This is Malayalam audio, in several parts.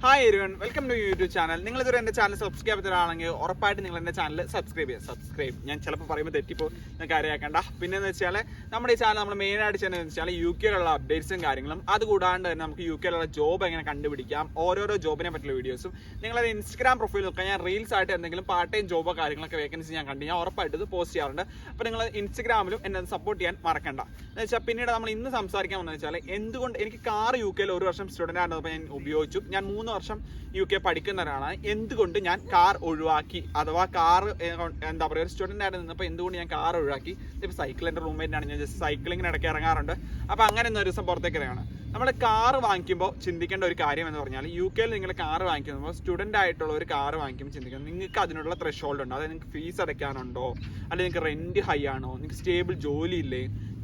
Hi everyone, welcome to YouTube channel. നിങ്ങൾ ഇതുവരെ എൻ്റെ ചാനൽ സബ്സ്ക്രൈബ് ചെയ്തതാണെങ്കിൽ ഉറപ്പായിട്ട് നിങ്ങൾ എൻ്റെ ചാനൽ സബ്സ്ക്രൈബ് ഞാൻ ചിലപ്പോൾ പറയുമ്പോൾ തെറ്റിപ്പോൾ നിങ്ങൾക്ക് അറിയാക്കേണ്ട. പിന്നെയെന്ന് വെച്ചാൽ നമ്മുടെ ഈ ചാനൽ നമ്മൾ മെയിനായിട്ട് ചെയ്യുന്നതെന്ന് വെച്ചാൽ യു കെയിലുള്ള അപ്ഡേറ്റ്സും കാര്യങ്ങളും, അതുകൂടാണ്ട് തന്നെ നമുക്ക് യു കെയിലുള്ള ജോബ് എങ്ങനെ കണ്ടുപിടിക്കാം, ഓരോരോ ജോബിനെ പറ്റിയുള്ള വീഡിയോസും. നിങ്ങളത് ഇൻസ്റ്റാഗ്രാം പ്രൊഫൈൽ നോക്കാം, ഞാൻ റീൽസ് ആയിട്ട് എന്തെങ്കിലും പാർട്ട് ടൈം ജോബോ കാര്യങ്ങളൊക്കെ വേക്കൻസി ഞാൻ കണ്ടു ഞാൻ ഉറപ്പായിട്ട് ഇത് പോസ്റ്റ് ചെയ്യാറുണ്ട്. അപ്പോൾ നിങ്ങൾ ഇൻസ്റ്റാഗ്രാമിലും എന്നെ സപ്പോർട്ട് ചെയ്യാൻ മറക്കണ്ട. എന്ന് വെച്ചാൽ പിന്നീട് നമ്മൾ ഇന്ന് സംസാരിക്കാൻ വന്നത് വെച്ചാൽ എന്തുകൊണ്ട് എനിക്ക് കാർ യു കെയിൽ ഒരു വർഷം സ്റ്റുഡൻ്റ് ആയിരുന്നപ്പോൾ ഞാൻ ഉപയോഗിച്ചു. ഞാൻ 3 വർഷം യു കെ പഠിക്കുന്ന ഒരാളാണ്. എന്തുകൊണ്ട് ഞാൻ കാർ ഒഴിവാക്കി, അഥവാ കാർ എന്താ പറയുക, ഒരു സ്റ്റുഡൻ്റ് ആയിട്ട് നിന്നപ്പോൾ എന്തുകൊണ്ട് ഞാൻ കാർ ഒഴിവാക്കി. ഇപ്പോൾ സൈക്കിൾ എൻ്റെ റൂംമേറ്റിനാണ്, ഞാൻ ജസ്റ്റ് സൈക്ലിങ്ങിന് ഇടയ്ക്ക് ഇറങ്ങാറുണ്ട്. അപ്പോൾ അങ്ങനെ ഒരു ദിവസം പുറത്തേക്ക് ഇറങ്ങാണ്. നമ്മൾ കാർ വാങ്ങിക്കുമ്പോൾ ചിന്തിക്കേണ്ട ഒരു കാര്യം എന്ന് പറഞ്ഞാൽ, യു കെയിൽ നിങ്ങൾ കാർ വാങ്ങിക്കുമ്പോൾ സ്റ്റുഡൻ്റ് ആയിട്ടുള്ള ഒരു കാർ വാങ്ങിക്കുമ്പോൾ ചിന്തിക്കണം, നിങ്ങൾക്ക് അതിനുള്ള ത്രെഷോൾഡ് ഉണ്ടോ, അതായത് നിങ്ങൾക്ക് ഫീസ് അടയ്ക്കാനുണ്ടോ, അല്ലെങ്കിൽ നിങ്ങൾക്ക് റെൻറ്റ് ഹൈ ആണോ, നിങ്ങൾക്ക് സ്റ്റേബിൾ ജോലി ഇല്ലേ,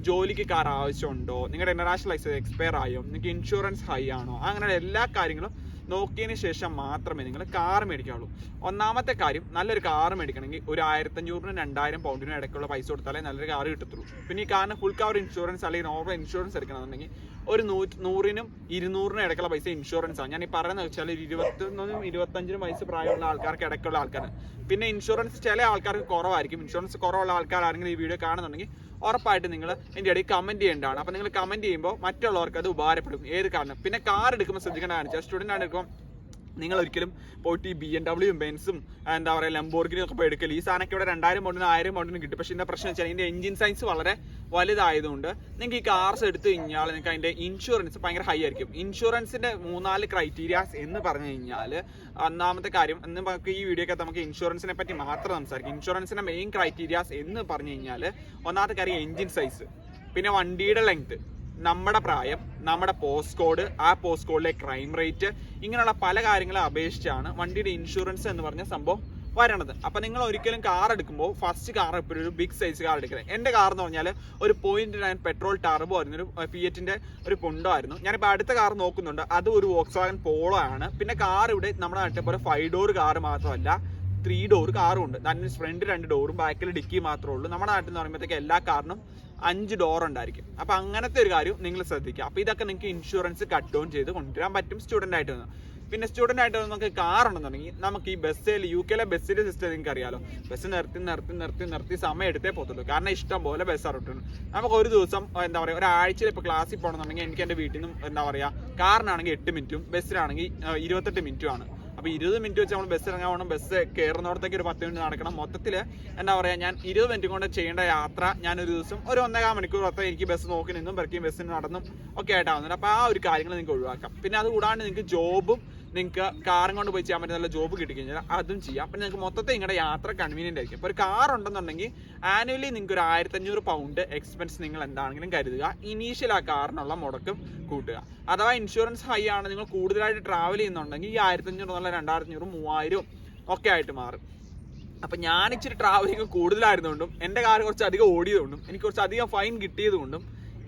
ജോലിക്ക് കാർ ആവശ്യമുണ്ടോ, നിങ്ങളുടെ ഇന്റർനാഷണൽ ലൈസൻസ് എക്സ്പയർ ആയോ, നിങ്ങൾക്ക് ഇൻഷുറൻസ് ഹൈ ആണോ, അങ്ങനെ എല്ലാ കാര്യങ്ങളും നോക്കിയതിന് ശേഷം മാത്രമേ നിങ്ങൾ കാർ മേടിക്കാവുള്ളൂ. ഒന്നാമത്തെ കാര്യം, നല്ലൊരു കാർ മേടിക്കണമെങ്കിൽ ഒരു 1500-2000 പൗണ്ടിനും ഇടയ്ക്കുള്ള പൈസ കൊടുത്താലേ നല്ലൊരു കാർ കിട്ടത്തുള്ളൂ. പിന്നെ ഈ കാറിന് ഫുൾ കവർ ഇൻഷുറൻസ് അല്ലെങ്കിൽ നോർമൽ ഇൻഷുറൻസ് എടുക്കണമെന്നുണ്ടെങ്കിൽ ഒരു 100-100 ഇടയ്ക്കുള്ള പൈസ ഇൻഷുറൻസ് ആണ്. ഞാൻ ഈ പറയുന്നത് വെച്ചാൽ 21-25 വയസ്സ് പ്രായമുള്ള ആൾക്കാർക്ക് ഇടയ്ക്കുള്ള ആൾക്കാരാണ്. പിന്നെ ഇൻഷുറൻസ് ചില ആൾക്കാർക്ക് കുറവായിരിക്കും. ഇൻഷുറൻസ് കുറവുള്ള ആൾക്കാരാണെങ്കിൽ ഈ വീഡിയോ കാണുന്നുണ്ടെങ്കിൽ ഉറപ്പായിട്ട് നിങ്ങൾ എൻ്റെ ഇടയിൽ കമൻറ്റ് ചെയ്യേണ്ടതാണ്. അപ്പോൾ നിങ്ങൾ കമൻറ്റ് ചെയ്യുമ്പോൾ മറ്റുള്ളവർക്ക് അത് ഉപകാരപ്പെടും. ഏത് കാരണം പിന്നെ കാർ എടുക്കുമ്പോൾ ശ്രദ്ധിക്കേണ്ട കാണിച്ചാൽ, സ്റ്റുഡൻ്റ് ആണ് എടുക്കുമ്പോൾ നിങ്ങൾ ഒരിക്കലും പോയിട്ട് ഈ BMW ബെൻസും എന്താ പറയുക ലംബോർഗിനും ഒക്കെ പോയി എടുക്കല്. ഈ സാധനമൊക്കെ ഇവിടെ 2000 പൗണ്ടിന് 1000 പൗണ്ടിന് കിട്ടും. പക്ഷേ ഇതിൻ്റെ പ്രശ്നം വെച്ചാൽ ഇതിൻ്റെ എഞ്ചിൻ സൈസ് വളരെ വലുതായതുകൊണ്ട് നിങ്ങൾക്ക് ഈ കാർസ് എടുത്തു കഴിഞ്ഞാൽ നിങ്ങൾക്ക് അതിൻ്റെ ഇൻഷുറൻസ് ഭയങ്കര ഹൈ ആയിരിക്കും. ഇൻഷുറൻസിൻ്റെ 3-4 ക്രൈറ്റീരിയാസ് എന്ന് പറഞ്ഞു കഴിഞ്ഞാൽ, ഒന്നാമത്തെ കാര്യം, എന്ന് നമുക്ക് ഈ വീഡിയോക്കകത്ത് നമുക്ക് ഇൻഷുറൻസിനെ പറ്റി മാത്രം സംസാരിക്കും. ഇൻഷുറൻസിൻ്റെ മെയിൻ ക്രൈറ്റീരിയാസ് എന്ന് പറഞ്ഞു കഴിഞ്ഞാൽ, ഒന്നാമത്തെ കാര്യം എഞ്ചിൻ സൈസ്, പിന്നെ വണ്ടിയുടെ ലെങ്ത്, നമ്മുടെ പ്രായം, നമ്മുടെ പോസ്റ്റ് കോഡ്, ആ പോസ്റ്റ് കോഡിലെ ക്രൈം റേറ്റ്, ഇങ്ങനെയുള്ള പല കാര്യങ്ങളെ അപേക്ഷിച്ചാണ് വണ്ടിയുടെ ഇൻഷുറൻസ് എന്ന് പറഞ്ഞ സംഭവം വരണത്. അപ്പം നിങ്ങൾ ഒരിക്കലും കാർ എടുക്കുമ്പോൾ ഫസ്റ്റ് കാർ എപ്പോഴും ഒരു ബിഗ് സൈസ് കാർ എടുക്കുന്നത്. എൻ്റെ കാർ എന്ന് പറഞ്ഞാൽ ഒരു 0.9 പെട്രോൾ ടർബോ ആയിരുന്നു, ഒരു ഫിയറ്റിൻ്റെ ഒരു പുണ്ടോ ആയിരുന്നു. ഞാനിപ്പോൾ അടുത്ത കാർ നോക്കുന്നുണ്ട്, അത് ഒരു വോക്സ്വാഗൻ പോളോ ആണ്. പിന്നെ കാർ ഇവിടെ നമ്മുടെ നാട്ടിൽ പോലെ 5 ഡോർ കാർ മാത്രമല്ല, 3 ഡോർ കാറും ഉണ്ട്. അതിന് ഫ്രണ്ട് 2 ഡോറും ബാക്കിൽ ഡിക്കി മാത്രമേ ഉള്ളൂ. നമ്മുടെ നാട്ടിൽ എന്ന് പറയുമ്പോഴത്തേക്ക് എല്ലാ കാറിനും 5 ഡോർ ഉണ്ടായിരിക്കും. അപ്പോൾ അങ്ങനത്തെ ഒരു കാര്യം നിങ്ങൾ ശ്രദ്ധിക്കുക. അപ്പോൾ ഇതൊക്കെ നിങ്ങൾക്ക് ഇൻഷുറൻസ് കട്ട് ഡൗൺ ചെയ്ത് കൊണ്ടുവരാൻ പറ്റും സ്റ്റുഡൻ്റ് ആയിട്ട് നിന്ന്. പിന്നെ സ്റ്റുഡൻ്റ് ആയിട്ട് നമുക്ക് കാർ ഉണ്ടെന്നുണ്ടെങ്കിൽ നമുക്ക് ഈ ബസ്സിൽ, യു കെയിലെ ബസ്സിൻ്റെ സിസ്റ്റം നിങ്ങൾക്ക് അറിയാലോ, ബസ് നിർത്തി സമയം എടുത്തേ പോകത്തുള്ളൂ. കാരണം ഇഷ്ടം പോലെ ബസ് ഇറട്ടുണ്ട്. നമുക്ക് ഒരു ദിവസം എന്താ പറയുക, ഒരാഴ്ചയിൽ ഇപ്പോൾ ക്ലാസ്സിൽ പോകണമെന്നുണ്ടെങ്കിൽ എനിക്ക് എൻ്റെ വീട്ടിൽ നിന്നും എന്താ പറയുക, കാറിനാണെങ്കിൽ 8 മിനിറ്റും ബസ്സിനാണെങ്കിൽ 28 മിനിറ്റുമാണ്. അപ്പോൾ 20 മിനിറ്റ് വെച്ച് നമ്മൾ ബസ് ഇറങ്ങാൻ പോകണം, ബസ് കയറുന്നിടത്തേക്ക് ഒരു 10 മിനിറ്റ് നടക്കണം. മൊത്തത്തിൽ എന്താ പറയുക, ഞാൻ 20 മിനിറ്റ് കൊണ്ട് ചെയ്യേണ്ട യാത്ര ഞാനൊരു ദിവസം ഒരു 1.25 മണിക്കൂർ അത്ര എനിക്ക് ബസ് നോക്കി നിന്നും പെരക്കിയും ബസ്സിന് നടന്നും ഒക്കെ ആയിട്ടാവുന്നുണ്ട്. അപ്പോൾ ആ ഒരു കാര്യങ്ങൾ നിങ്ങൾക്ക് ഒഴിവാക്കാം. പിന്നെ അതുകൂടാണ്ട് നിങ്ങൾക്ക് ജോബും നിങ്ങൾക്ക് കാറും കൊണ്ട് പോയി ചെയ്യാൻ പറ്റുന്ന നല്ല ജോബ് കിട്ടിക്കഴിഞ്ഞാൽ അതും ചെയ്യാം. അപ്പം നിങ്ങൾക്ക് മൊത്തത്തിൽ നിങ്ങളുടെ യാത്ര കൺവീനിയൻ്റ് ആയിരിക്കും. ഇപ്പോൾ ഒരു കാർ ഉണ്ടെന്നുണ്ടെങ്കിൽ ആനുവലി നിങ്ങൾക്ക് ഒരു 1500 പൗണ്ട് എക്സ്പെൻസ് നിങ്ങൾ എന്താണെങ്കിലും കരുതുക. ഇനീഷ്യൽ ആ കാറിനുള്ള മുടക്കും കൂട്ടുക. അഥവാ ഇൻഷുറൻസ് ഹൈ ആണ്, നിങ്ങൾ കൂടുതലായിട്ട് ട്രാവൽ ചെയ്യുന്നുണ്ടെങ്കിൽ ഈ 1500 എന്നുള്ള 2500 3000 ഒക്കെ ആയിട്ട് മാറും. അപ്പം ഞാൻ ഇച്ചിരി ട്രാവലിംഗ് കൂടുതലായിരുന്നുകൊണ്ടും എൻ്റെ കാർ കുറച്ച് അധികം ഓടിയതുകൊണ്ടും എനിക്ക് കുറച്ച് അധികം ഫൈൻ കിട്ടിയതുകൊണ്ടും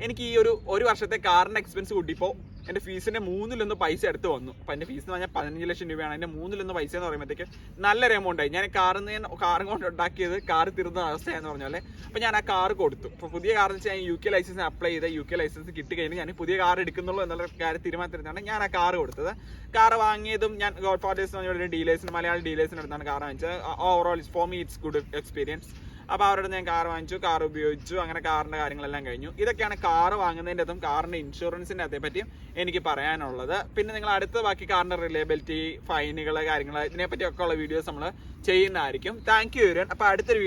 എനിക്ക് ഈ ഒരു വർഷത്തെ കാറിൻ്റെ എക്സ്പെൻസ് കൂട്ടിയപ്പോൾ എൻ്റെ ഫീസിൻ്റെ 3-1 പൈസ എടുത്ത് വന്നു. അപ്പോൾ എൻ്റെ ഫീസ് എന്ന് പറഞ്ഞാൽ 15 ലക്ഷം രൂപയാണ്. എൻ്റെ 3-1 പൈസ എന്ന് പറയുമ്പോഴത്തേക്ക് നല്ലൊരു എമൗണ്ട് ആയി. ഞാൻ കാറും കൊണ്ട് ഉണ്ടാക്കിയത് കാർ തീർന്ന അവസ്ഥയെന്ന് പറഞ്ഞാൽ, അപ്പോൾ ഞാൻ ആ കാർ കൊടുത്തു. അപ്പോൾ പുതിയ കാർ എന്ന് വെച്ചാൽ ഞാൻ യു കെ ലൈസൻസ് അപ്ലൈ ചെയ്ത് യു കെ ലൈസൻസ് കിട്ടിക്കഴിഞ്ഞാൽ ഞാൻ പുതിയ കാർ എടുക്കുന്നുള്ളൂ എന്നുള്ള കാര്യം തീരുമാനത്തിലാണ് ഞാൻ ആ കാർ കൊടുത്തത്. കാർ വാങ്ങിയതും ഞാൻ ഗോഡ് ഫാദേഴ്സ് എന്ന് പറഞ്ഞ ഡീലേഴ്സിന്, മലയാളി ഡീലേഴ്സിന് അടുത്താണ് കാർ വാങ്ങിച്ചത്. Overall for me it's good experience. അപ്പോൾ അവരുടെ ഞാൻ കാർ വാങ്ങിച്ചു, കാർ ഉപയോഗിച്ചു, അങ്ങനെ കാറിൻ്റെ കാര്യങ്ങളെല്ലാം കഴിഞ്ഞു. ഇതൊക്കെയാണ് കാർ വാങ്ങുന്നതിൻ്റെ അതും കാറിൻ്റെ ഇൻഷുറൻസിൻ്റെ അതേ പറ്റിയും എനിക്ക് പറയാനുള്ളത്. പിന്നെ നിങ്ങൾ അടുത്ത ബാക്കി കാറിൻ്റെ റിലയബിലിറ്റി, ഫൈനുകൾ, കാര്യങ്ങൾ, ഇതിനെപ്പറ്റിയൊക്കെ ഉള്ള വീഡിയോസ് നമ്മൾ ചെയ്യുന്നതായിരിക്കും. Thank you. അപ്പോൾ അടുത്തൊരു